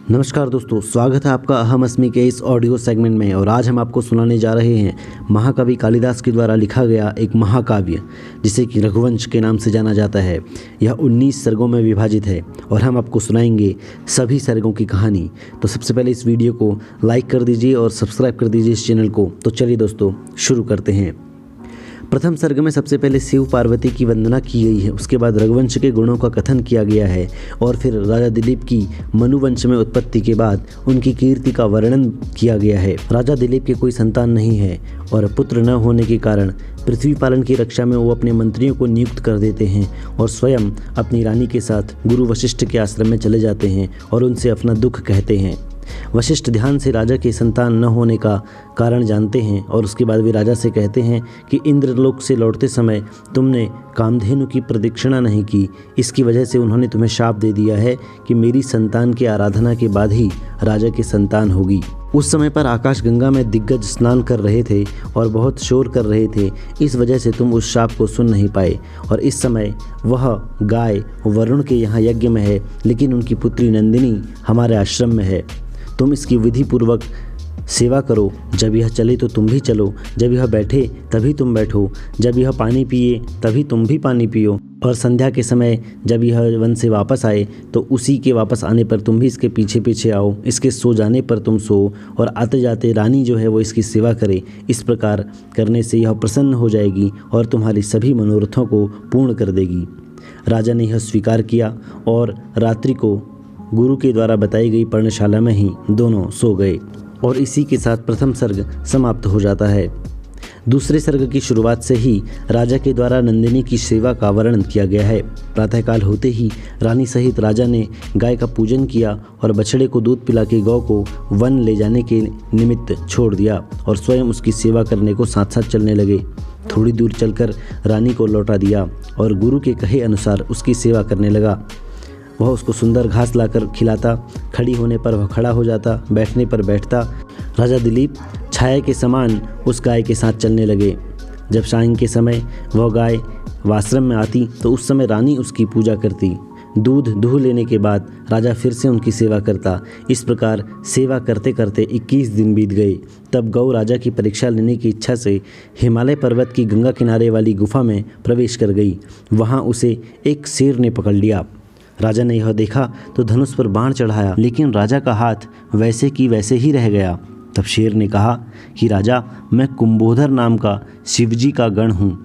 नमस्कार दोस्तों, स्वागत है आपका अहम अस्मी के इस ऑडियो सेगमेंट में। और आज हम आपको सुनाने जा रहे हैं महाकवि कालिदास के द्वारा लिखा गया एक महाकाव्य जिसे कि रघुवंश के नाम से जाना जाता है। यह 19 सर्गों में विभाजित है और हम आपको सुनाएंगे सभी सर्गों की कहानी। तो सबसे पहले इस वीडियो को लाइक कर दीजिए और सब्सक्राइब कर दीजिए इस चैनल को। तो चलिए दोस्तों शुरू करते हैं। प्रथम सर्ग में सबसे पहले शिव पार्वती की वंदना की गई है, उसके बाद रघुवंश के गुणों का कथन किया गया है और फिर राजा दिलीप की मनुवंश में उत्पत्ति के बाद उनकी कीर्ति का वर्णन किया गया है। राजा दिलीप के कोई संतान नहीं है और पुत्र न होने के कारण पृथ्वी पालन की रक्षा में वो अपने मंत्रियों को नियुक्त कर देते हैं और स्वयं अपनी रानी के साथ गुरु वशिष्ठ के आश्रम में चले जाते हैं और उनसे अपना दुख कहते हैं। वशिष्ठ ध्यान से राजा के संतान न होने का कारण जानते हैं और उसके बाद वे राजा से कहते हैं कि इंद्रलोक से लौटते समय तुमने कामधेनु की प्रदक्षिणा नहीं की, इसकी वजह से उन्होंने तुम्हें शाप दे दिया है कि मेरी संतान की आराधना के बाद ही राजा की संतान होगी। उस समय पर आकाश गंगा में दिग्गज स्नान कर रहे थे और बहुत शोर कर रहे थे, इस वजह से तुम उस शाप को सुन नहीं पाए। और इस समय वह गाय वरुण के यहाँ यज्ञ में है, लेकिन उनकी पुत्री नंदिनी हमारे आश्रम में है। तुम इसकी विधि पूर्वक सेवा करो। जब यह चले तो तुम भी चलो, जब यह बैठे तभी तुम बैठो, जब यह पानी पिए तभी तुम भी पानी पियो, और संध्या के समय जब यह वन से वापस आए तो उसी के वापस आने पर तुम भी इसके पीछे पीछे आओ, इसके सो जाने पर तुम सो, और आते जाते रानी जो है वो इसकी सेवा करे। इस प्रकार करने से यह प्रसन्न हो जाएगी और तुम्हारी सभी मनोरथों को पूर्ण कर देगी। राजा ने यह स्वीकार किया और रात्रि को गुरु के द्वारा बताई गई पर्णशाला में ही दोनों सो गए और इसी के साथ प्रथम सर्ग समाप्त हो जाता है। दूसरे सर्ग की शुरुआत से ही राजा के द्वारा नंदिनी की सेवा का वर्णन किया गया है। प्रातःकाल होते ही रानी सहित राजा ने गाय का पूजन किया और बछड़े को दूध पिला के गौ को वन ले जाने के निमित्त छोड़ दिया और स्वयं उसकी सेवा करने को साथ साथ चलने लगे। थोड़ी दूर चलकर रानी को लौटा दिया और गुरु के कहे अनुसार उसकी सेवा करने लगा। वह उसको सुंदर घास लाकर खिलाता, खड़ी होने पर वह खड़ा हो जाता, बैठने पर बैठता। राजा दिलीप छाया के समान उस गाय के साथ चलने लगे। जब सायं के समय वह गाय आश्रम में आती तो उस समय रानी उसकी पूजा करती। दूध दूह लेने के बाद राजा फिर से उनकी सेवा करता। इस प्रकार सेवा करते करते 21 दिन बीत गए। तब गौ राजा की परीक्षा लेने की इच्छा से हिमालय पर्वत की गंगा किनारे वाली गुफा में प्रवेश कर गई। वहाँ उसे एक शेर ने पकड़ लिया। राजा ने यह देखा तो धनुष पर बाण चढ़ाया, लेकिन राजा का हाथ वैसे की वैसे ही रह गया। तब शेर ने कहा कि राजा, मैं कुंभोधर नाम का शिवजी का गण हूँ।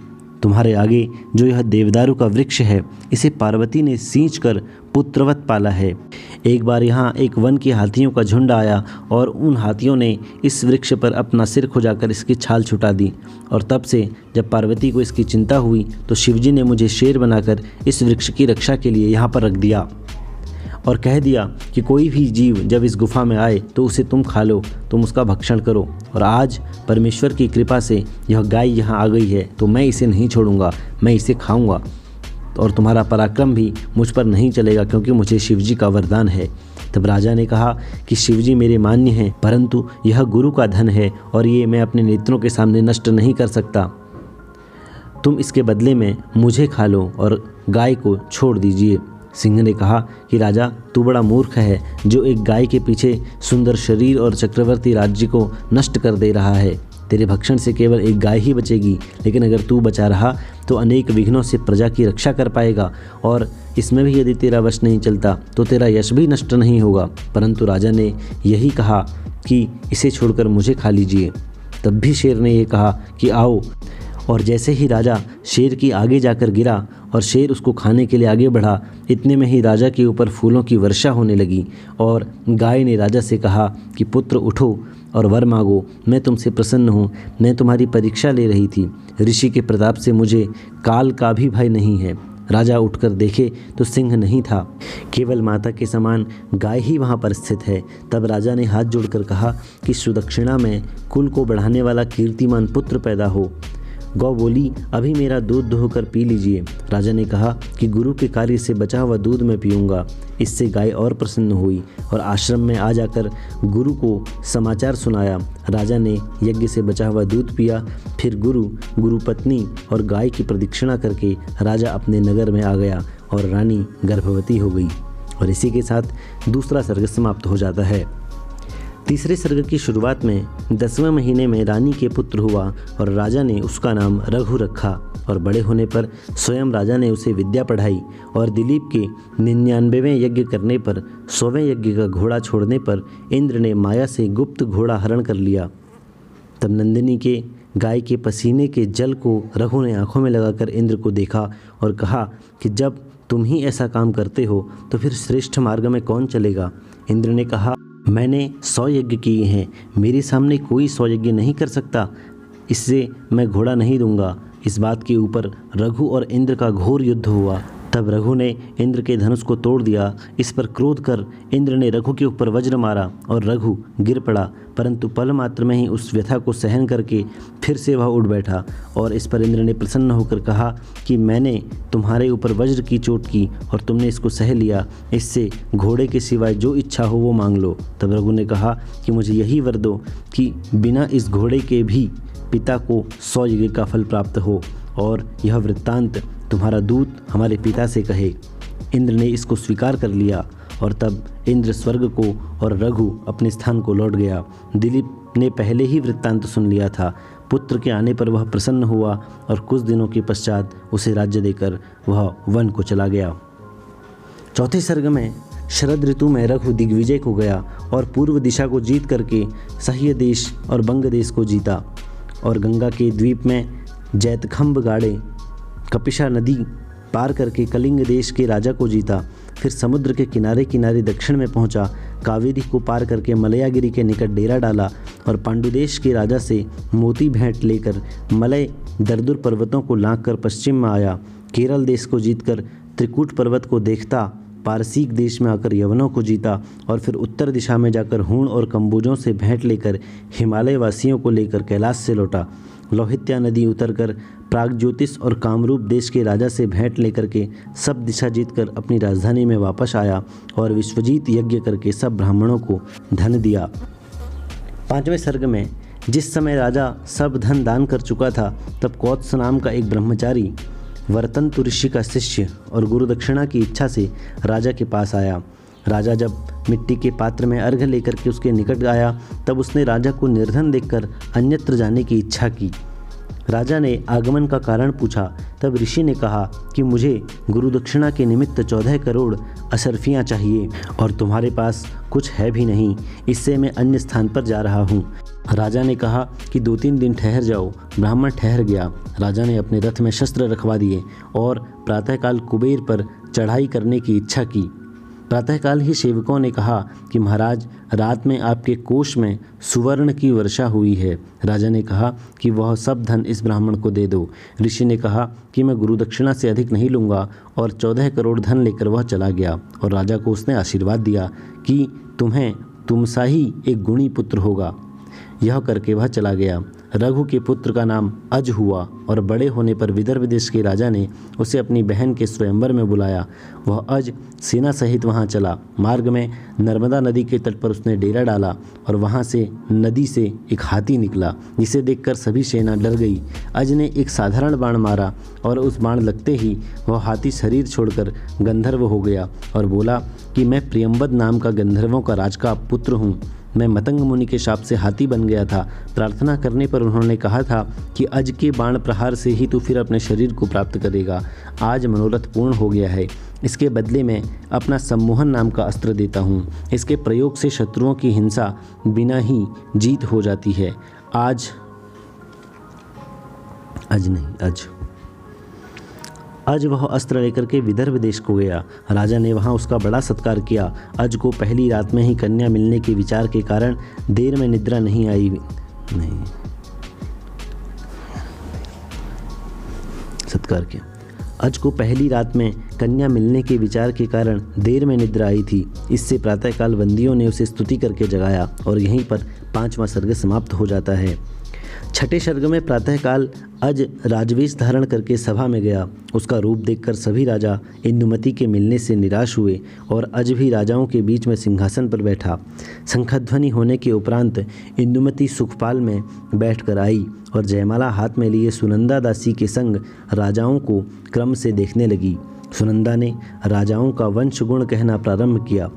तुम्हारे आगे जो यह देवदारू का वृक्ष है, इसे पार्वती ने सींच कर पुत्रवत पाला है। एक बार यहाँ एक वन के हाथियों का झुंड आया और उन हाथियों ने इस वृक्ष पर अपना सिर खुजाकर इसकी छाल छुटा दी, और तब से जब पार्वती को इसकी चिंता हुई तो शिवजी ने मुझे शेर बनाकर इस वृक्ष की रक्षा के लिए यहाँ पर रख दिया और कह दिया कि कोई भी जीव जब इस गुफा में आए तो उसे तुम खा लो, तुम उसका भक्षण करो। और आज परमेश्वर की कृपा से यह गाय यहाँ आ गई है तो मैं इसे नहीं छोड़ूंगा, मैं इसे खाऊंगा और तुम्हारा पराक्रम भी मुझ पर नहीं चलेगा, क्योंकि मुझे शिवजी का वरदान है। तब राजा ने कहा कि शिवजी मेरे मान्य हैं, परंतु यह गुरु का धन है और ये मैं अपने नेत्रों के सामने नष्ट नहीं कर सकता। तुम इसके बदले में मुझे खा लो और गाय को छोड़ दीजिए। सिंह ने कहा कि राजा, तू बड़ा मूर्ख है जो एक गाय के पीछे सुंदर शरीर और चक्रवर्ती राज्य को नष्ट कर दे रहा है। तेरे भक्षण से केवल एक गाय ही बचेगी, लेकिन अगर तू बचा रहा तो अनेक विघ्नों से प्रजा की रक्षा कर पाएगा, और इसमें भी यदि तेरा वश नहीं चलता तो तेरा यश भी नष्ट नहीं होगा। परंतु राजा ने यही कहा कि इसे छोड़कर मुझे खा लीजिए। तब भी शेर ने यह कहा कि आओ, और जैसे ही राजा शेर की आगे जाकर गिरा और शेर उसको खाने के लिए आगे बढ़ा, इतने में ही राजा के ऊपर फूलों की वर्षा होने लगी और गाय ने राजा से कहा कि पुत्र उठो और वर मांगो, मैं तुमसे प्रसन्न हूँ। मैं तुम्हारी परीक्षा ले रही थी। ऋषि के प्रताप से मुझे काल का भी भय नहीं है। राजा उठकर देखे तो सिंह नहीं था, केवल माता के समान गाय ही वहाँ पर स्थित है। तब राजा ने हाथ जोड़कर कहा कि सुदक्षिणा में कुल को बढ़ाने वाला कीर्तिमान पुत्र पैदा हो। गौ बोली, अभी मेरा दूध दुहकर पी लीजिए। राजा ने कहा कि गुरु के कार्य से बचा हुआ दूध मैं पीऊँगा। इससे गाय और प्रसन्न हुई और आश्रम में आ जाकर गुरु को समाचार सुनाया। राजा ने यज्ञ से बचा हुआ दूध पिया। फिर गुरु पत्नी और गाय की प्रदक्षिणा करके राजा अपने नगर में आ गया और रानी गर्भवती हो गई और इसी के साथ दूसरा सर्ग समाप्त हो जाता है। तीसरे सर्ग की शुरुआत में 10वें महीने में रानी के पुत्र हुआ और राजा ने उसका नाम रघु रखा और बड़े होने पर स्वयं राजा ने उसे विद्या पढ़ाई और दिलीप के 99वें यज्ञ करने पर 100वें यज्ञ का घोड़ा छोड़ने पर इंद्र ने माया से गुप्त घोड़ा हरण कर लिया। तब नंदिनी के गाय के पसीने के जल को रघु ने आंखों में लगाकर इंद्र को देखा और कहा कि जब तुम ही ऐसा काम करते हो तो फिर श्रेष्ठ मार्ग में कौन चलेगा। इंद्र ने कहा, मैंने 100 यज्ञ किए हैं, मेरे सामने कोई 100 यज्ञ नहीं कर सकता, इससे मैं घोड़ा नहीं दूंगा। इस बात के ऊपर रघु और इंद्र का घोर युद्ध हुआ। तब रघु ने इंद्र के धनुष को तोड़ दिया। इस पर क्रोध कर इंद्र ने रघु के ऊपर वज्र मारा और रघु गिर पड़ा, परंतु पल मात्र में ही उस व्यथा को सहन करके फिर से वह उठ बैठा। और इस पर इंद्र ने प्रसन्न होकर कहा कि मैंने तुम्हारे ऊपर वज्र की चोट की और तुमने इसको सह लिया, इससे घोड़े के सिवाय जो इच्छा हो वो मांग लो। तब रघु ने कहा कि मुझे यही वर दो कि बिना इस घोड़े के भी पिता को 100 यज्ञ का फल प्राप्त हो और यह वृत्तांत तुम्हारा दूत हमारे पिता से कहे। इंद्र ने इसको स्वीकार कर लिया और तब इंद्र स्वर्ग को और रघु अपने स्थान को लौट गया। दिलीप ने पहले ही वृत्तांत सुन लिया था। पुत्र के आने पर वह प्रसन्न हुआ और कुछ दिनों के पश्चात उसे राज्य देकर वह वन को चला गया। चौथे सर्ग में शरद ऋतु में रघु दिग्विजय को गया और पूर्व दिशा को जीत करके सह्य देश और बंग देश को जीता और गंगा के द्वीप में जैतखंब गाड़े कपिशा नदी पार करके कलिंग देश के राजा को जीता। फिर समुद्र के किनारे किनारे दक्षिण में पहुंचा, कावेरी को पार करके मलयागिरी के निकट डेरा डाला और पांडु देश के राजा से मोती भेंट लेकर मलय दरदुर पर्वतों को लांघ कर पश्चिम में आया। केरल देश को जीतकर त्रिकूट पर्वत को देखता पारसीक देश में आकर यवनों को जीता और फिर उत्तर दिशा में जाकर हूण और कंबोजों से भेंट लेकर हिमालय वासियों को लेकर कैलाश से लौटा। लोहित्या नदी उतरकर प्रागज्योतिष और कामरूप देश के राजा से भेंट लेकर के सब दिशा जीतकर अपनी राजधानी में वापस आया और विश्वजीत यज्ञ करके सब ब्राह्मणों को धन दिया। 5वें सर्ग में जिस समय राजा सब धन दान कर चुका था तब कौत्स नाम का एक ब्रह्मचारी वर्तंतु ऋषि का शिष्य और गुरु दक्षिणा की इच्छा से राजा के पास आया। राजा जब मिट्टी के पात्र में अर्घ्य लेकर के उसके निकट आया तब उसने राजा को निर्धन देखकर अन्यत्र जाने की इच्छा की। राजा ने आगमन का कारण पूछा। तब ऋषि ने कहा कि मुझे गुरु दक्षिणा के निमित्त 14 करोड़ अशर्फियाँ चाहिए और तुम्हारे पास कुछ है भी नहीं, इससे मैं अन्य स्थान पर जा रहा हूँ। राजा ने कहा कि 2-3 दिन ठहर जाओ। ब्राह्मण ठहर गया। राजा ने अपने रथ में शस्त्र रखवा दिए और प्रातःकाल कुबेर पर चढ़ाई करने की इच्छा की। प्रातःकाल ही सेवकों ने कहा कि महाराज, रात में आपके कोष में सुवर्ण की वर्षा हुई है। राजा ने कहा कि वह सब धन इस ब्राह्मण को दे दो। ऋषि ने कहा कि मैं गुरु दक्षिणा से अधिक नहीं लूँगा और 14 करोड़ धन लेकर वह चला गया और राजा को उसने आशीर्वाद दिया कि तुम्हें तुमसा ही एक गुणी पुत्र होगा। यह करके वह चला गया। रघु के पुत्र का नाम अज हुआ और बड़े होने पर विदर्भ देश के राजा ने उसे अपनी बहन के स्वयंवर में बुलाया। वह अज सेना सहित वहां चला। मार्ग में नर्मदा नदी के तट पर उसने डेरा डाला और वहां से नदी से एक हाथी निकला, जिसे देखकर सभी सेना डर गई। अज ने एक साधारण बाण मारा और उस बाण लगते ही वह हाथी शरीर छोड़कर गंधर्व हो गया और बोला कि मैं प्रियंबद नाम का गंधर्वों का राज का पुत्र हूँ। मैं मतंग मुनि के शाप से हाथी बन गया था। प्रार्थना करने पर उन्होंने कहा था कि अज के बाण प्रहार से ही तू फिर अपने शरीर को प्राप्त करेगा। आज मनोरथ पूर्ण हो गया है। इसके बदले में अपना सम्मोहन नाम का अस्त्र देता हूँ। इसके प्रयोग से शत्रुओं की हिंसा बिना ही जीत हो जाती है। आज वह अस्त्र लेकर के विदर्भ देश को गया। राजा ने वहां उसका बड़ा सत्कार किया। अज को पहली रात में ही कन्या मिलने के विचार के कारण देर में निद्रा नहीं आई। सत्कार किया। अज को पहली रात में कन्या मिलने के विचार के कारण देर में निद्रा आई थी। इससे प्रातःकाल बंदियों ने उसे स्तुति करके जगाया और यहीं पर 5वां सर्ग समाप्त हो जाता है। 6ठे सर्ग में प्रातःकाल अज राजवेश धारण करके सभा में गया। उसका रूप देखकर सभी राजा इंदुमती के मिलने से निराश हुए और अज भी राजाओं के बीच में सिंहासन पर बैठा। शंखध्वनि होने के उपरांत इंदुमती सुखपाल में बैठकर आई और जयमाला हाथ में लिए सुनंदा दासी के संग राजाओं को क्रम से देखने लगी। सुनंदा ने राजाओं का वंश गुण कहना प्रारंभ किया।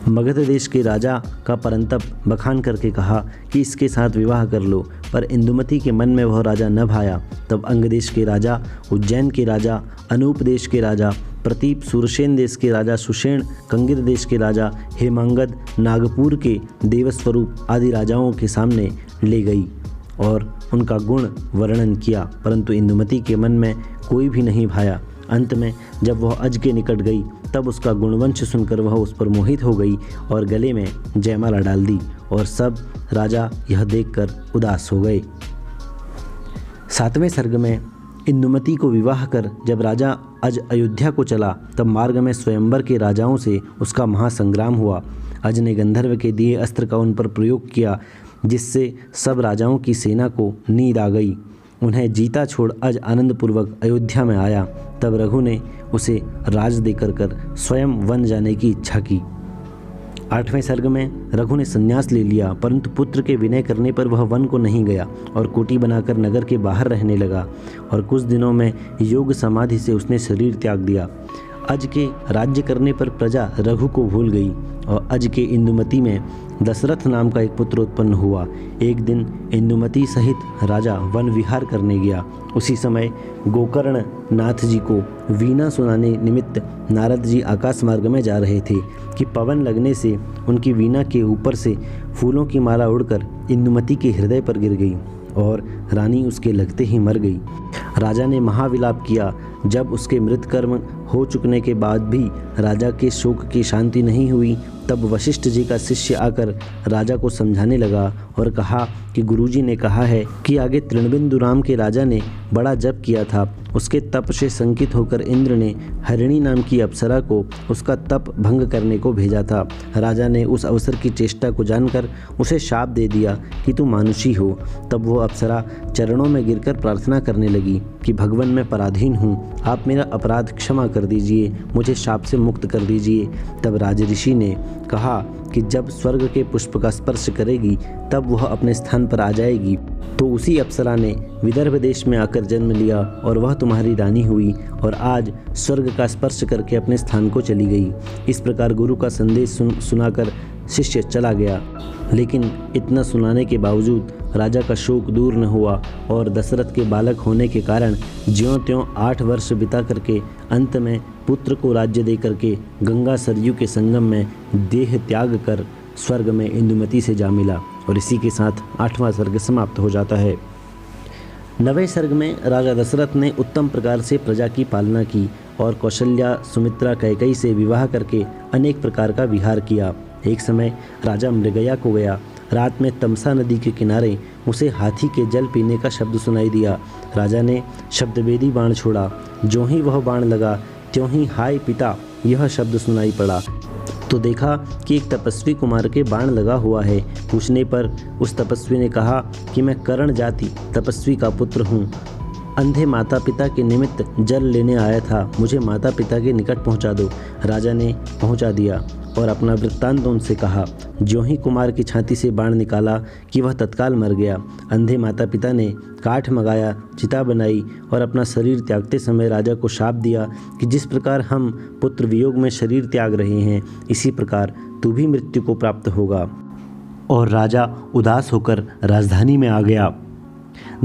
मगध देश के राजा का परंतप बखान करके कहा कि इसके साथ विवाह कर लो, पर इंदुमती के मन में वह राजा न भाया। तब अंग देश के राजा, उज्जैन के राजा, अनूप देश के राजा प्रतीप, सुरसेन देश के राजा सुषेण, कंगिर देश के राजा हेमांगद, नागपुर के देवस्वरूप आदि राजाओं के सामने ले गई और उनका गुण वर्णन किया, परंतु इंदुमती के मन में कोई भी नहीं भाया। अंत में जब वह अज के निकट गई तब उसका गुणवंश सुनकर वह उस पर मोहित हो गई और गले में जयमाला डाल दी, और सब राजा यह देखकर उदास हो गए। 7वें सर्ग में इंदुमती को विवाह कर जब राजा अज अयोध्या को चला तब मार्ग में स्वयंवर के राजाओं से उसका महासंग्राम हुआ। अज ने गंधर्व के दिए अस्त्र का उन पर प्रयोग किया, जिससे सब राजाओं की सेना को नींद आ गई। उन्हें जीता छोड़ अज आनंदपूर्वक अयोध्या में आया। तब रघु ने उसे राज देकर कर स्वयं वन जाने की इच्छा की। 8वें सर्ग में रघु ने संन्यास ले लिया, परंतु पुत्र के विनय करने पर वह वन को नहीं गया और कुटी बनाकर नगर के बाहर रहने लगा, और कुछ दिनों में योग समाधि से उसने शरीर त्याग दिया। अज के राज्य करने पर प्रजा रघु को भूल गई और अज के इंदुमती में दशरथ नाम का एक पुत्र उत्पन्न हुआ। एक दिन इंदुमती सहित राजा वन विहार करने गया। उसी समय गोकर्ण नाथ जी को वीणा सुनाने निमित्त नारद जी आकाश मार्ग में जा रहे थे कि पवन लगने से उनकी वीणा के ऊपर से फूलों की माला उड़कर इंदुमती के हृदय पर गिर गई और रानी उसके लगते ही मर गई। राजा ने महाविलाप किया। जब उसके मृतकर्म हो चुकने के बाद भी राजा के शोक की शांति नहीं हुई, तब वशिष्ठ जी का शिष्य आकर राजा को समझाने लगा और कहा कि गुरुजी ने कहा है कि आगे तृणबिंदु राम के राजा ने बड़ा जप किया था। उसके तप से संकित होकर इंद्र ने हरिणी नाम की अप्सरा को उसका तप भंग करने को भेजा था। राजा ने उस अवसर की चेष्टा को जानकर उसे शाप दे दिया कि तू मानुषी हो। तब वो अप्सरा चरणों में गिरकर प्रार्थना करने लगी कि भगवान मैं पराधीन हूँ, आप मेरा अपराध क्षमा कर दीजिए, मुझे शाप से मुक्त कर दीजिए। तब राजऋषि ने कहा कि जब स्वर्ग के पुष्प का स्पर्श करेगी तब वह अपने स्थान पर आ जाएगी। तो उसी अप्सरा ने विदर्भ देश में आकर जन्म लिया और वह तुम्हारी रानी हुई और आज स्वर्ग का स्पर्श करके अपने स्थान को चली गई। इस प्रकार गुरु का संदेश सुनाकर शिष्य चला गया, लेकिन इतना सुनाने के बावजूद राजा का शोक दूर न हुआ और दशरथ के बालक होने के कारण ज्यों-त्यों 8 वर्ष बिता करके अंत में पुत्र को राज्य दे करके गंगा सरयू के संगम में देह त्याग कर स्वर्ग में इंदुमती से जा मिला। और इसी के साथ 8वां सर्ग समाप्त हो जाता है। 9वें सर्ग में राजा दशरथ ने उत्तम प्रकार से प्रजा की पालना की और कौशल्या, सुमित्रा, कैकेयी से विवाह करके अनेक प्रकार का विहार किया। एक समय राजा मृगया को गया। रात में तमसा नदी के किनारे उसे हाथी के जल पीने का शब्द सुनाई दिया। राजा ने शब्दवेदी बाण छोड़ा। जो ही वह बाण लगा त्यों ही हाय पिता यह शब्द सुनाई पड़ा। तो देखा कि एक तपस्वी कुमार के बाण लगा हुआ है। पूछने पर उस तपस्वी ने कहा कि मैं कर्ण जाति तपस्वी का पुत्र हूँ, अंधे माता पिता के निमित्त जल लेने आया था, मुझे माता पिता के निकट पहुँचा दो। राजा ने पहुँचा दिया और अपना वृत्तांत उनसे कहा। ज्यों ही कुमार की छाती से बाण निकाला कि वह तत्काल मर गया। अंधे माता पिता ने काठ मंगाया, चिता बनाई और अपना शरीर त्यागते समय राजा को शाप दिया कि जिस प्रकार हम पुत्र वियोग में शरीर त्याग रहे हैं, इसी प्रकार तू भी मृत्यु को प्राप्त होगा। और राजा उदास होकर राजधानी में आ गया।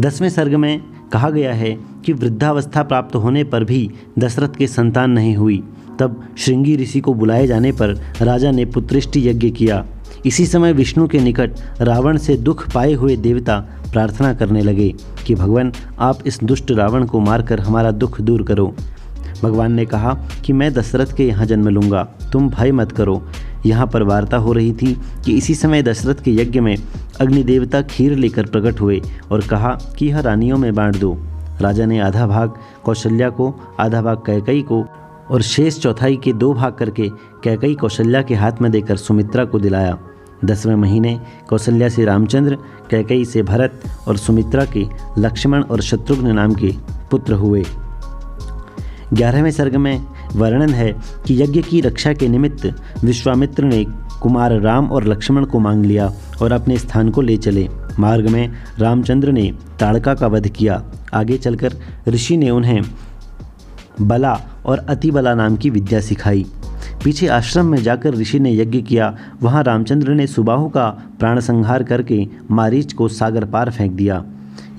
10वें सर्ग में कहा गया है कि वृद्धावस्था प्राप्त होने पर भी दशरथ के संतान नहीं हुई। तब श्रृंगी ऋषि को बुलाए जाने पर राजा ने पुत्रेष्टि यज्ञ किया। इसी समय विष्णु के निकट रावण से दुख पाए हुए देवता प्रार्थना करने लगे कि भगवान आप इस दुष्ट रावण को मारकर हमारा दुख दूर करो। भगवान ने कहा कि मैं दशरथ के यहाँ जन्म लूँगा, तुम भय मत करो। यहाँ पर वार्ता हो रही थी कि इसी समय दशरथ के यज्ञ में अग्निदेवता खीर लेकर प्रकट हुए और कहा कि यह रानियों में बांट दो। राजा ने आधा भाग कौशल्या को, आधा भाग कैकेयी को और शेष चौथाई के 2 भाग करके कैकेयी कौशल्या के हाथ में देकर सुमित्रा को दिलाया। 10वें महीने कौशल्या से रामचंद्र, कैकेयी से भरत और सुमित्रा के लक्ष्मण और शत्रुघ्न नाम के पुत्र हुए। 11वें सर्ग में वर्णन है कि यज्ञ की रक्षा के निमित्त विश्वामित्र ने कुमार राम और लक्ष्मण को मांग लिया और अपने स्थान को ले चले। मार्ग में रामचंद्र ने ताड़का का वध किया। आगे चलकर ऋषि ने उन्हें बला और अतिबला नाम की विद्या सिखाई। पीछे आश्रम में जाकर ऋषि ने यज्ञ किया। वहाँ रामचंद्र ने सुबाहु का प्राण संहार करके मारीच को सागर पार फेंक दिया।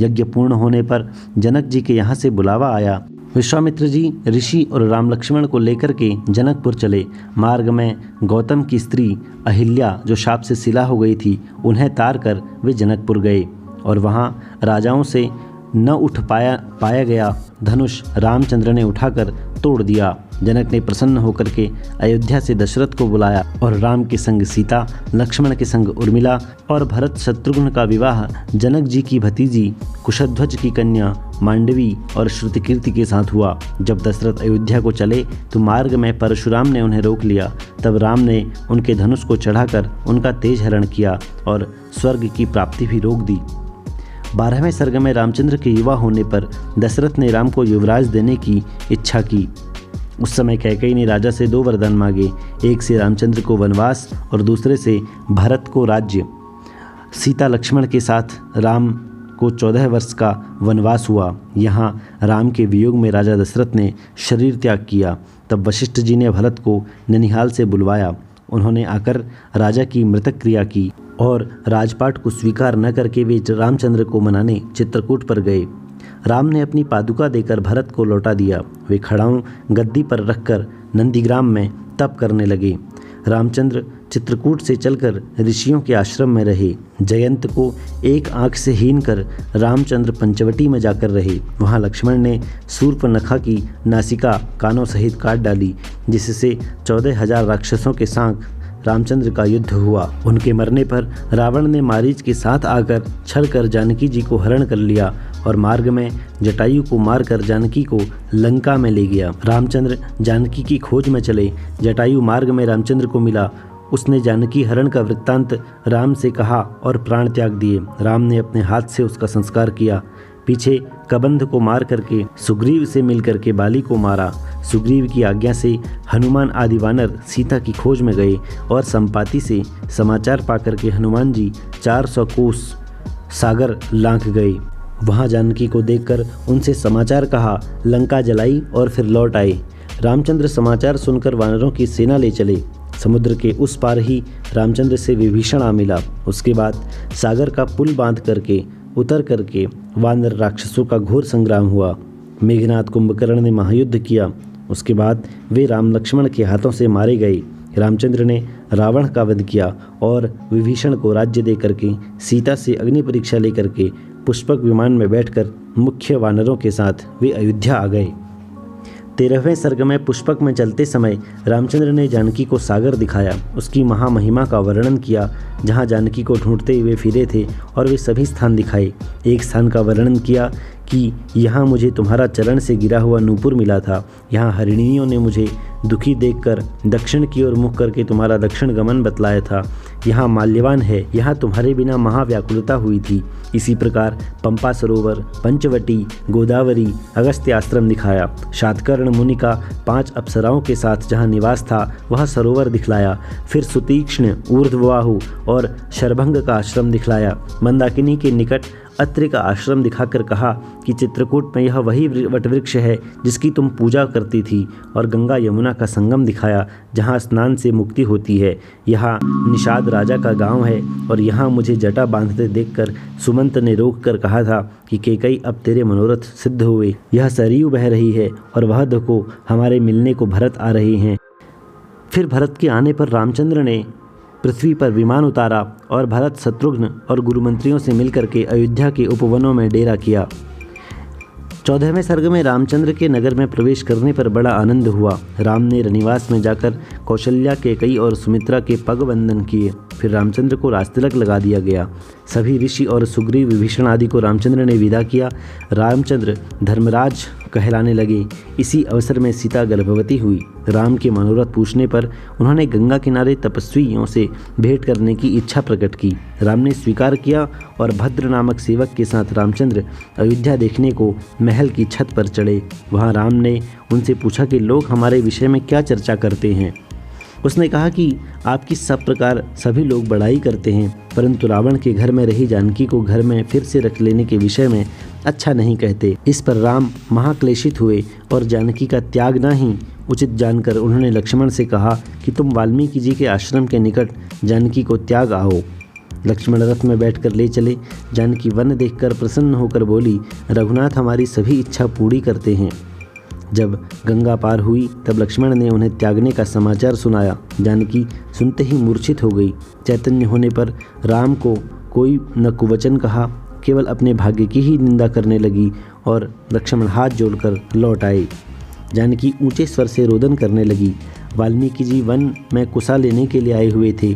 यज्ञ पूर्ण होने पर जनक जी के यहाँ से बुलावा आया। विश्वामित्र जी ऋषि और राम लक्ष्मण को लेकर के जनकपुर चले। मार्ग में गौतम की स्त्री अहिल्या जो शाप से सिला हो गई थी, उन्हें तार कर वे जनकपुर गए और वहाँ राजाओं से न उठ पाया गया धनुष रामचंद्र ने उठाकर तोड़ दिया। जनक ने प्रसन्न होकर के अयोध्या से दशरथ को बुलाया और राम के संग सीता, लक्ष्मण के संग उर्मिला और भरत शत्रुघ्न का विवाह जनक जी की भतीजी कुशध्वज की कन्या मांडवी और श्रुतिकीर्ति के साथ हुआ। जब दशरथ अयोध्या को चले तो मार्ग में परशुराम ने उन्हें रोक लिया। तब राम ने उनके धनुष को चढ़ाकर उनका तेज हरण किया और स्वर्ग की प्राप्ति भी रोक दी। 12वें सर्ग में रामचंद्र के युवा होने पर दशरथ ने राम को युवराज देने की इच्छा की। उस समय कैकेयी ने राजा से 2 वरदान मांगे, एक से रामचंद्र को वनवास और दूसरे से भरत को राज्य। सीता लक्ष्मण के साथ राम को 14 वर्ष का वनवास हुआ। यहाँ राम के वियोग में राजा दशरथ ने शरीर त्याग किया। तब वशिष्ठ जी ने भरत को ननिहाल से बुलवाया। उन्होंने आकर राजा की मृतक क्रिया की और राजपाट को स्वीकार न करके वे रामचंद्र को मनाने चित्रकूट पर गए। राम ने अपनी पादुका देकर भरत को लौटा दिया। वे खड़ाऊं गद्दी पर रखकर नंदीग्राम में तप करने लगे। रामचंद्र चित्रकूट से चलकर ऋषियों के आश्रम में रहे। जयंत को एक आंख से हीन कर रामचंद्र पंचवटी में जाकर रहे। वहाँ लक्ष्मण ने शूर्पणखा की नासिका कानों सहित काट डाली, जिससे 14,000 राक्षसों के साथ रामचंद्र का युद्ध हुआ। उनके मरने पर रावण ने मारीच के साथ आकर छल कर जानकी जी को हरण कर लिया और मार्ग में जटायु को मारकर जानकी को लंका में ले गया। रामचंद्र जानकी की खोज में चले। जटायु मार्ग में रामचंद्र को मिला। उसने जानकी हरण का वृत्तांत राम से कहा और प्राण त्याग दिए। राम ने अपने हाथ से उसका संस्कार किया। पीछे कबंध को मार करके सुग्रीव से मिल करके बाली को मारा। सुग्रीव की आज्ञा से हनुमान आदि वानर सीता की खोज में गए और संपाति से समाचार पाकर के हनुमान जी 400 कोस सागर लांघ गए। वहाँ जानकी को देखकर उनसे समाचार कहा, लंका जलाई और फिर लौट आए। रामचंद्र समाचार सुनकर वानरों की सेना ले चले। समुद्र के उस पार ही रामचंद्र से विभीषण आ मिला। उसके बाद सागर का पुल बांध करके उतर करके वानर राक्षसों का घोर संग्राम हुआ। मेघनाथ कुंभकर्ण ने महायुद्ध किया। उसके बाद वे राम लक्ष्मण के हाथों से मारे गए। रामचंद्र ने रावण का वध किया और विभीषण को राज्य दे करके सीता से अग्नि परीक्षा लेकर के पुष्पक विमान में बैठकर मुख्य वानरों के साथ वे अयोध्या आ गए। 13वें सर्ग में पुष्पक में चलते समय रामचंद्र ने जानकी को सागर दिखाया। उसकी महामहिमा का वर्णन किया। जहाँ जानकी को ढूंढते हुए फिरे थे और वे सभी स्थान दिखाए। एक स्थान का वर्णन किया कि यहाँ मुझे तुम्हारा चरण से गिरा हुआ नूपुर मिला था। यहाँ हरिणियों ने मुझे दुखी देखकर दक्षिण की ओर मुख करके तुम्हारा दक्षिण गमन बतलाया था। यहाँ माल्यवान है, यहाँ तुम्हारे बिना महाव्याकुलता हुई थी। इसी प्रकार पंपा सरोवर, पंचवटी, गोदावरी, अगस्त्य आश्रम दिखाया। शातकर्ण मुनि का 5 अप्सराओं के साथ जहाँ निवास था वह सरोवर दिखलाया। फिर सुतीक्ष्ण, ऊर्ध्वबाहु और शरभंग का आश्रम दिखलाया। मंदाकिनी के निकट अत्रि का आश्रम दिखाकर कहा कि चित्रकूट में यह वही वटवृक्ष है जिसकी तुम पूजा करती थी, और गंगा यमुना का संगम दिखाया जहाँ स्नान से मुक्ति होती है। यहाँ निषाद राजा का गांव है और यहाँ मुझे जटा बांधते देखकर सुमंत ने रोक कर कहा था कि कैकेयी अब तेरे मनोरथ सिद्ध हुए। यह सरयू बह रही है और वह देखो हमारे मिलने को भरत आ रहे हैं। फिर भरत के आने पर रामचंद्र ने पृथ्वी पर विमान उतारा और भरत, शत्रुघ्न और गुरुमंत्रियों से मिलकर के अयोध्या के उपवनों में डेरा किया। 14वें सर्ग में रामचंद्र के नगर में प्रवेश करने पर बड़ा आनंद हुआ। राम ने रनिवास में जाकर कौशल्या, कैकेयी और सुमित्रा के पग बंधन किए। फिर रामचंद्र को राजतिलक लगा दिया गया। सभी ऋषि और सुग्रीव, विभीषण आदि को रामचंद्र ने विदा किया। रामचंद्र धर्मराज कहलाने लगे। इसी अवसर में सीता गर्भवती हुई। राम के मनोरथ पूछने पर उन्होंने गंगा किनारे तपस्वियों से भेंट करने की इच्छा प्रकट की। राम ने स्वीकार किया और भद्र नामक सेवक के साथ रामचंद्र अयोध्या देखने को महल की छत पर चढ़े। वहाँ राम ने उनसे पूछा कि लोग हमारे विषय में क्या चर्चा करते हैं। उसने कहा कि आपकी सब प्रकार सभी लोग बड़ाई करते हैं, परंतु रावण के घर में रही जानकी को घर में फिर से रख लेने के विषय में अच्छा नहीं कहते। इस पर राम महाक्लेशित हुए और जानकी का त्याग ना ही उचित जानकर उन्होंने लक्ष्मण से कहा कि तुम वाल्मीकि जी के आश्रम के निकट जानकी को त्याग आओ। लक्ष्मण रथ में बैठकर ले चले। जानकी वन देखकर प्रसन्न होकर बोली, रघुनाथ हमारी सभी इच्छा पूरी करते हैं। जब गंगा पार हुई तब लक्ष्मण ने उन्हें त्यागने का समाचार सुनाया। जानकी सुनते ही मूर्छित हो गई। चैतन्य होने पर राम को कोई न कुवचन कहा, केवल अपने भाग्य की ही निंदा करने लगी और लक्ष्मण हाथ जोड़कर लौट आए। जानकी ऊंचे स्वर से रोदन करने लगी। वाल्मीकि जी वन में कुसा लेने के लिए आए हुए थे।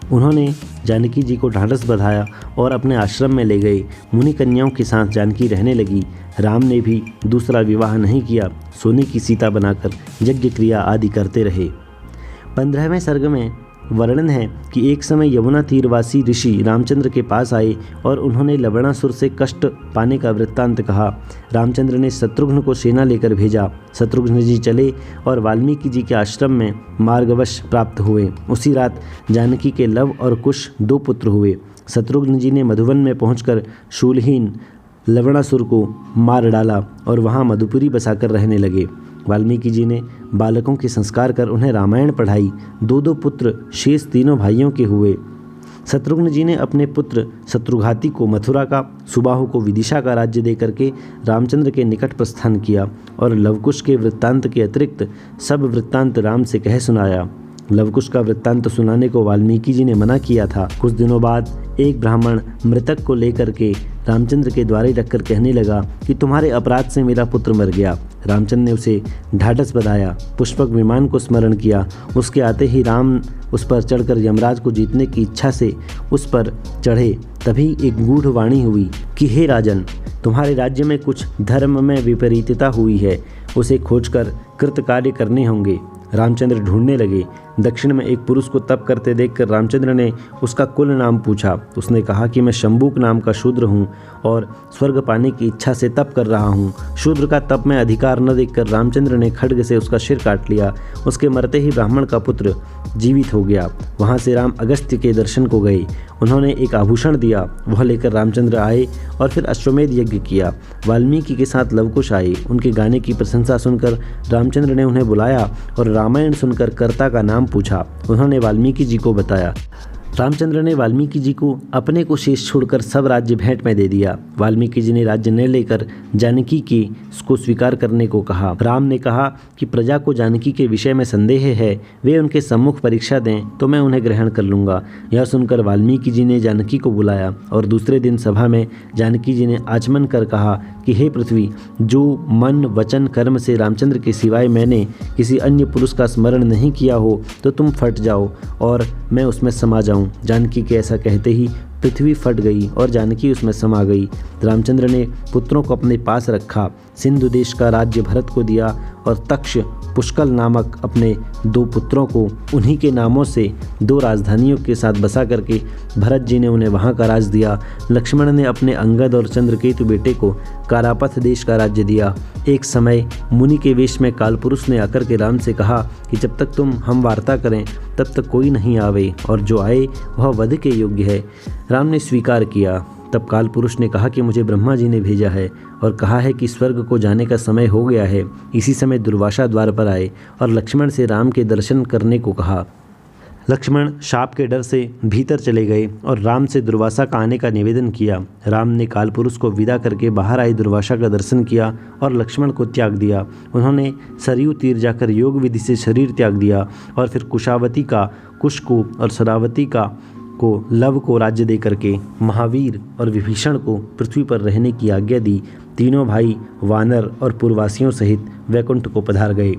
उन्होंने जानकी जी को ढाढ़स बंधाया और अपने आश्रम में ले गए। मुनि कन्याओं के साथ जानकी रहने लगी। राम ने भी दूसरा विवाह नहीं किया, सोने की सीता बनाकर यज्ञ क्रिया आदि करते रहे। 15वें सर्ग में वर्णन है कि एक समय यमुना तीरवासी ऋषि रामचंद्र के पास आए और उन्होंने लवणासुर से कष्ट पाने का वृत्तांत कहा। रामचंद्र ने शत्रुघ्न को सेना लेकर भेजा। शत्रुघ्न जी चले और वाल्मीकि जी के आश्रम में मार्गवश प्राप्त हुए। उसी रात जानकी के लव और कुश 2 पुत्र हुए। शत्रुघ्न जी ने मधुवन में पहुंचकर शूलहीन लवणासुर को मार डाला और वहां मधुपुरी बसाकर रहने लगे। वाल्मीकि जी ने बालकों के संस्कार कर उन्हें रामायण पढ़ाई। 2 पुत्र शेष तीनों भाइयों के हुए। शत्रुघ्न जी ने अपने पुत्र शत्रुघाती को मथुरा का, सुबाहु को विदिशा का राज्य दे करके रामचंद्र के निकट प्रस्थान किया और लवकुश के वृत्तांत के अतिरिक्त सब वृत्तांत राम से कह सुनाया। लवकुश का वृत्तांत सुनाने को वाल्मीकि जी ने मना किया था। कुछ दिनों बाद एक ब्राह्मण मृतक को लेकर के रामचंद्र के द्वारे रखकर कहने लगा कि तुम्हारे अपराध से मेरा पुत्र मर गया। रामचंद्र ने उसे ढाढ़स बंधाया, पुष्पक विमान को स्मरण किया। उसके आते ही राम उस पर चढ़कर यमराज को जीतने की इच्छा से उस पर चढ़े। तभी एक गूढ़ वाणी हुई कि हे राजन, तुम्हारे राज्य में कुछ धर्म में विपरीतता हुई है, उसे खोजकर कृतकार्य करने होंगे। रामचंद्र ढूंढने लगे। दक्षिण में एक पुरुष को तप करते देखकर रामचंद्र ने उसका कुल नाम पूछा। उसने कहा कि मैं शंबुक नाम का शूद्र हूँ और स्वर्ग पाने की इच्छा से तप कर रहा हूँ। शूद्र का तप में अधिकार न देखकर रामचंद्र ने खड्ग से उसका सिर काट लिया। उसके मरते ही ब्राह्मण का पुत्र जीवित हो गया। वहाँ से राम अगस्त्य के दर्शन को गए। उन्होंने एक आभूषण दिया, वह लेकर रामचंद्र आए और फिर अश्वमेध यज्ञ किया। वाल्मीकि के साथ लवकुश आए। उनके गाने की प्रशंसा सुनकर रामचंद्र ने उन्हें बुलाया और रामायण सुनकर कर्ता का नाम पूछा। उन्होंने वाल्मीकि जी को बताया। रामचंद्र ने वाल्मीकि जी को अपने को शेष छोड़कर सब राज्य भेंट में दे दिया। वाल्मीकि जी ने राज्य न लेकर जानकी को स्वीकार करने को कहा। राम ने कहा कि प्रजा को जानकी के विषय में संदेह है, वे उनके सम्मुख परीक्षा दें तो मैं उन्हें ग्रहण कर लूँगा। यह सुनकर वाल्मीकि जी ने जानकी को बुलाया और दूसरे दिन सभा में जानकी जी ने आचमन कर कहा कि हे पृथ्वी, जो मन वचन कर्म से रामचंद्र के सिवाय मैंने किसी अन्य पुरुष का स्मरण नहीं किया हो तो तुम फट जाओ और मैं उसमें समा जाऊं। जानकी के ऐसा कहते ही पृथ्वी फट गई और जानकी उसमें समा गई। रामचंद्र ने पुत्रों को अपने पास रखा। सिंधु देश का राज्य भरत को दिया और तक्ष पुष्कल नामक अपने 2 पुत्रों को उन्हीं के नामों से 2 राजधानियों के साथ बसा करके भरत जी ने उन्हें वहां का राज दिया। लक्ष्मण ने अपने अंगद और चंद्रकेतु बेटे को कारापथ देश का राज्य दिया। एक समय मुनि के वेश में कालपुरुष ने आकर के राम से कहा कि जब तक हम वार्ता करें तब तक कोई नहीं आवे और जो आए वह वध के योग्य है। राम ने स्वीकार किया। तब कालपुरुष ने कहा कि मुझे ब्रह्मा जी ने भेजा है और कहा है कि स्वर्ग को जाने का समय हो गया है। इसी समय दुर्वासा द्वार पर आए और लक्ष्मण से राम के दर्शन करने को कहा। लक्ष्मण शाप के डर से भीतर चले गए और राम से दुर्वासा का आने का निवेदन किया। राम ने कालपुरुष को विदा करके बाहर आई दुर्वासा का दर्शन किया और लक्ष्मण को त्याग दिया। उन्होंने सरयू तीर जाकर योग विधि से शरीर त्याग दिया और फिर कुशावती का कुश को और शरावती को लव को राज्य दे करके महावीर और विभीषण को पृथ्वी पर रहने की आज्ञा दी। तीनों भाई वानर और पूर्ववासियों सहित वैकुंठ को पधार गए।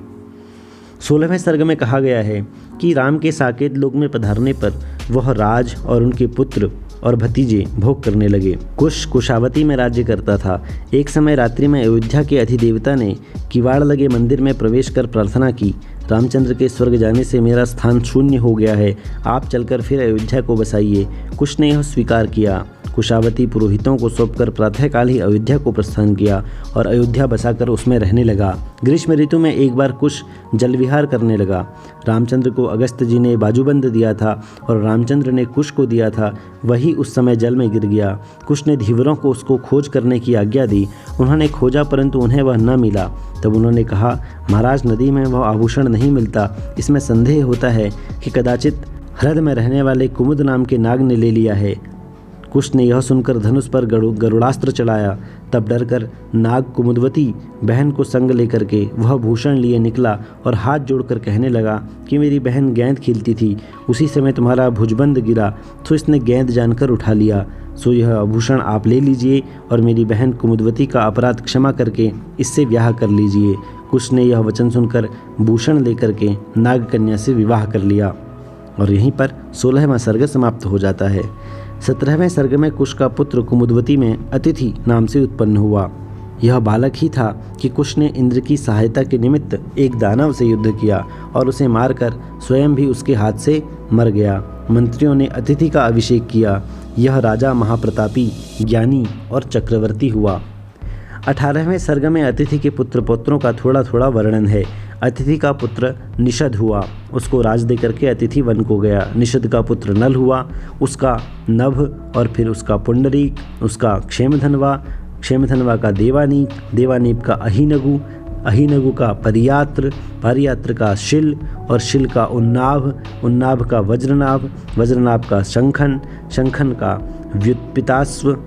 16वें सर्ग में कहा गया है कि राम के साकेत लोक में पधारने पर वह राज और उनके पुत्र और भतीजे भोग करने लगे। कुशावती में राज्य करता था। एक समय रात्रि में अयोध्या के अधिदेवता ने किवाड़ लगे मंदिर में प्रवेश कर प्रार्थना की, रामचंद्र के स्वर्ग जाने से मेरा स्थान शून्य हो गया है, आप चलकर फिर अयोध्या को बसाइए। कुश ने यह स्वीकार किया। कुशावती पुरोहितों को सौंपकर प्रातःकाल ही अयोध्या को प्रस्थान किया और अयोध्या बसाकर उसमें रहने लगा। ग्रीष्म ऋतु में एक बार कुश जल विहार करने लगा। रामचंद्र को अगस्त्य जी ने बाजूबंद दिया था और रामचंद्र ने कुश को दिया था, वही उस समय जल में गिर गया। कुश ने धीवरों को उसको खोज करने की आज्ञा दी। उन्होंने खोजा परंतु उन्हें वह न मिला। तब उन्होंने कहा, महाराज, नदी में वह आभूषण नहीं मिलता। इसमें संदेह होता है कि कदाचित ह्रद में रहने वाले कुमुद नाम के नाग ने ले लिया है। कुश ने यह सुनकर धनुष पर गरुड़ास्त्र चलाया। तब डरकर नाग कुमुदवती बहन को संग लेकर के वह भूषण लिए निकला और हाथ जोड़कर कहने लगा कि मेरी बहन गेंद खेलती थी, उसी समय तुम्हारा भुजबंद गिरा तो इसने गेंद जानकर उठा लिया। सो यह आभूषण आप ले लीजिए और मेरी बहन कुमुदवती का अपराध क्षमा करके इससे ब्याह कर लीजिए। कुश ने यह वचन सुनकर भूषण लेकर के नाग कन्या से विवाह कर लिया। और यहीं पर 16वां सर्ग समाप्त हो जाता है। 17वें सर्ग में कुश का पुत्र कुमुदवती में अतिथि नाम से उत्पन्न हुआ। यह बालक ही था कि कुश ने इंद्र की सहायता के निमित्त एक दानव से युद्ध किया और उसे मारकर स्वयं भी उसके हाथ से मर गया। मंत्रियों ने अतिथि का अभिषेक किया। यह राजा महाप्रतापी, ज्ञानी और चक्रवर्ती हुआ। 18वें सर्ग में अतिथि के पुत्र पौत्रों का थोड़ा थोड़ा वर्णन है। अतिथि का पुत्र निषद हुआ, उसको राज दे करके अतिथि वन को गया। निषद का पुत्र नल हुआ, उसका नभ और फिर उसका पुंडरीक, उसका क्षेमधनवा, क्षेमधनवा का देवानीप, देवानीप का अहिनगु, अहिनगु का परियात्र, परियात्र का शिल और शिल का उन्नाभ, उन्नाभ का वज्रनाभ, वज्रनाभ का शंखन, शंखन का व्युत्पितास्व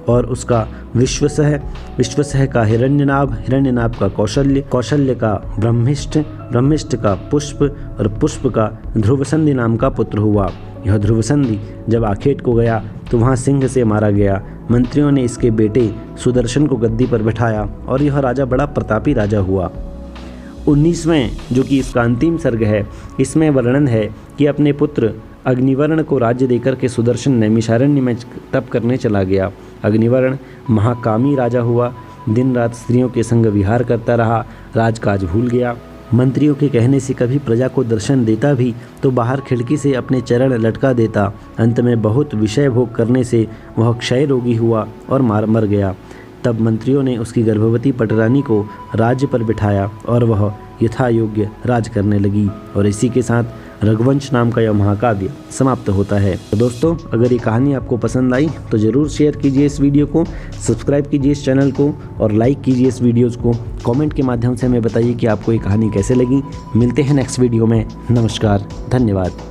और उसका विश्वसह, विश्वसह का हिरण्यनाभ, हिरण्यनाभ का कौशल्य, कौशल्य का ब्रह्मिष्ठ, ब्रह्मिष्ठ का पुष्प और पुष्प का ध्रुवसंधि नाम का पुत्र हुआ। यह ध्रुवसंधि जब आखेट को गया तो वहाँ सिंह से मारा गया। मंत्रियों ने इसके बेटे सुदर्शन को गद्दी पर बैठाया और यह राजा बड़ा प्रतापी राजा हुआ। 19वें जो कि इसका अंतिम सर्ग है, इसमें वर्णन है कि अपने पुत्र अग्निवर्ण को राज्य देकर के सुदर्शन नैमिषारण्य में तप करने चला गया। अग्निवर्ण महाकामी राजा हुआ, दिन रात स्त्रियों के संग विहार करता रहा, राजकाज भूल गया। मंत्रियों के कहने से कभी प्रजा को दर्शन देता भी तो बाहर खिड़की से अपने चरण लटका देता। अंत में बहुत विषय भोग करने से वह क्षय रोगी हुआ और मर गया। तब मंत्रियों ने उसकी गर्भवती पटरानी को राज्य पर बिठाया और वह यथा योग्य राज करने लगी। और इसी के साथ रघुवंश नाम का यह महाकाव्य समाप्त होता है। तो दोस्तों, अगर ये कहानी आपको पसंद आई तो ज़रूर शेयर कीजिए इस वीडियो को, सब्सक्राइब कीजिए इस चैनल को और लाइक कीजिए इस वीडियोज़ को। कमेंट के माध्यम से हमें बताइए कि आपको ये कहानी कैसे लगी। मिलते हैं नेक्स्ट वीडियो में। नमस्कार, धन्यवाद।